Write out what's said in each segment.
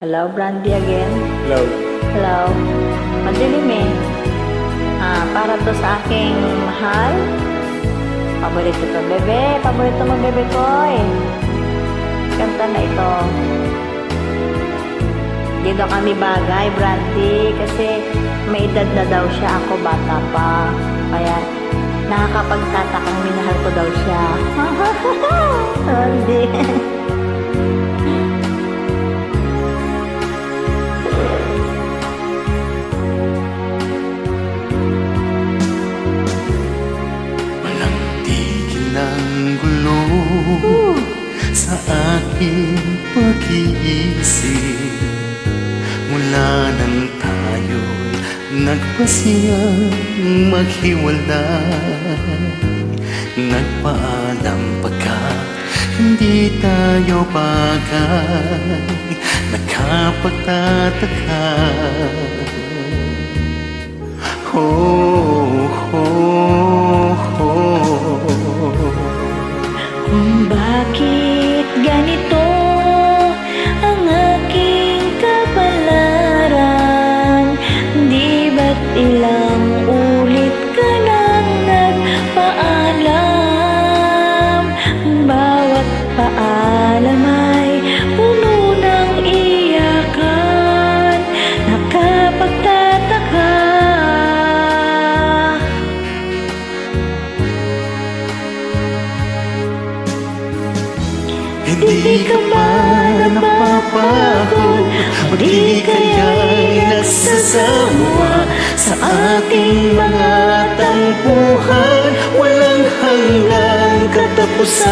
Hello, Brandy again. Hello. Hello. Madilim eh. Para to sa aking mahal. Paborito to, bebe. Paborito mo, bebe ko eh. Kanta na ito. Di daw kami bagay, Brandy. Kasi may edad na daw siya. Ako bata pa. Kaya nakakapagtatakang minahal ko daw siya. Brandy. Sa aking pag-iisip, mula nang tayo'y nagpasiyang maghiwalay, nagpaalam pagkat hindi tayo bagay, nakapagtataka. Bakit ganito ang aking kapalaran? Di ba't ilang ulit ka nang nagpaalam? Bawat paalam ay puno ng iyakan, nakapagtataka. Hindi ka ba napapagod? O di kaya'y nagsasawa sa ating mga tampuhan? Walang hanggang katapusan.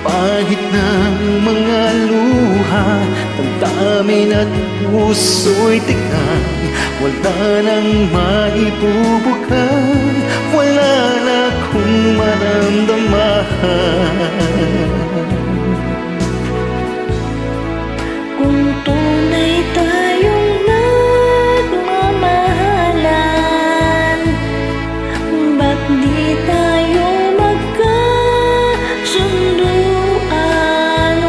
Pahit ng mga luha, damdamin at puso'y tigang, wala nang maibubukan, wala na akong maramdaman. Kung tunay tayong nagmamahalan, ba't di tayo magkasunduan?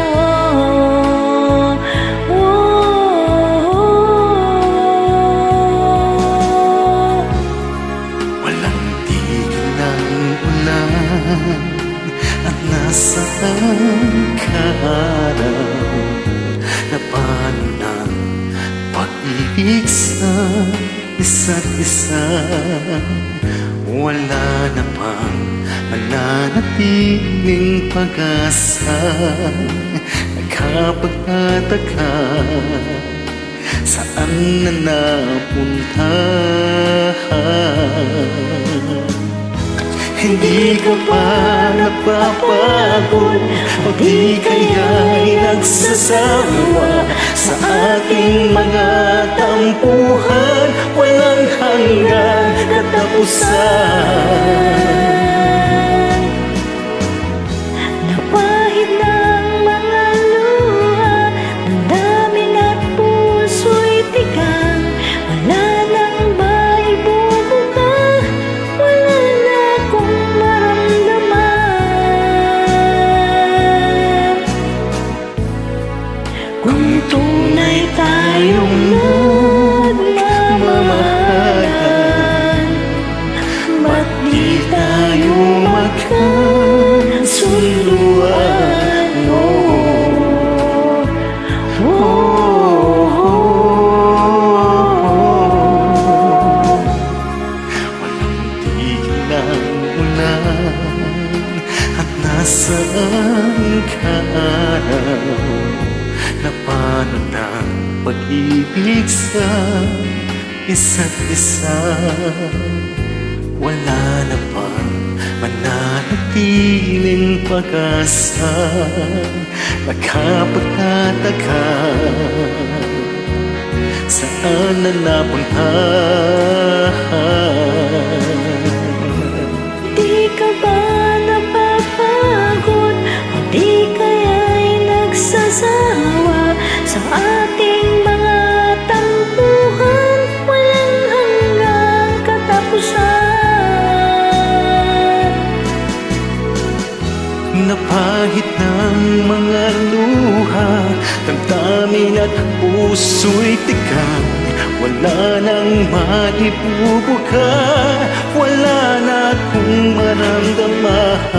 Walang tigil ng ulan at nasaan ka araw, na paano ng pag-ibig sa isa't isa. Wala na pang mananatiling pag-asa, nakapagtataka, saan na napunta? Hindi ka pa napapagod? O di kaya'y nagsasawa sa ating mga tampuhan? Walang hanggang katapusan. Napahid ng mga luha, damdamin at puso'y tigang, wala nang maibubuka, wala na akong maramdaman. Kung tunay tayong nagmamahalan, ba't di tayo magkasunduan? Walang tigil ng ulan at nasaan ka araw, na paano ng pag-ibig sa isa't isa. Wala na pang mananatiling pag-asa, nakapagtataka, saan na napunta? Di ka ba napapagod? O di kaya'y nagsasawa sa ating mga tampuhan? Walang hanggang katapusan. Napahit ng mga luha, damdamin at puso'y tigang, wala nang maibubuka, wala na akong maramdaman.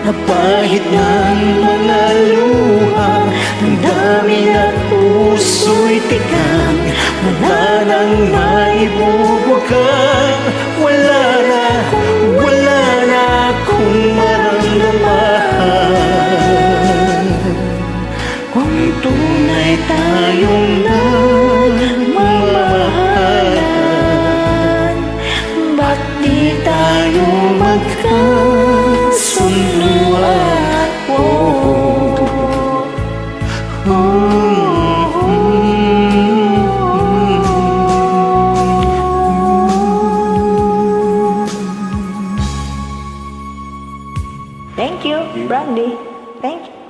Napahid ng mga luha, damdamin at puso'y tigang, wala nang maibubuka, wala na akong maramdaman. Kung tunay tayong nagmamahalan, ba't di tayo magkasunduan? Thank you, Brandy. Thank you.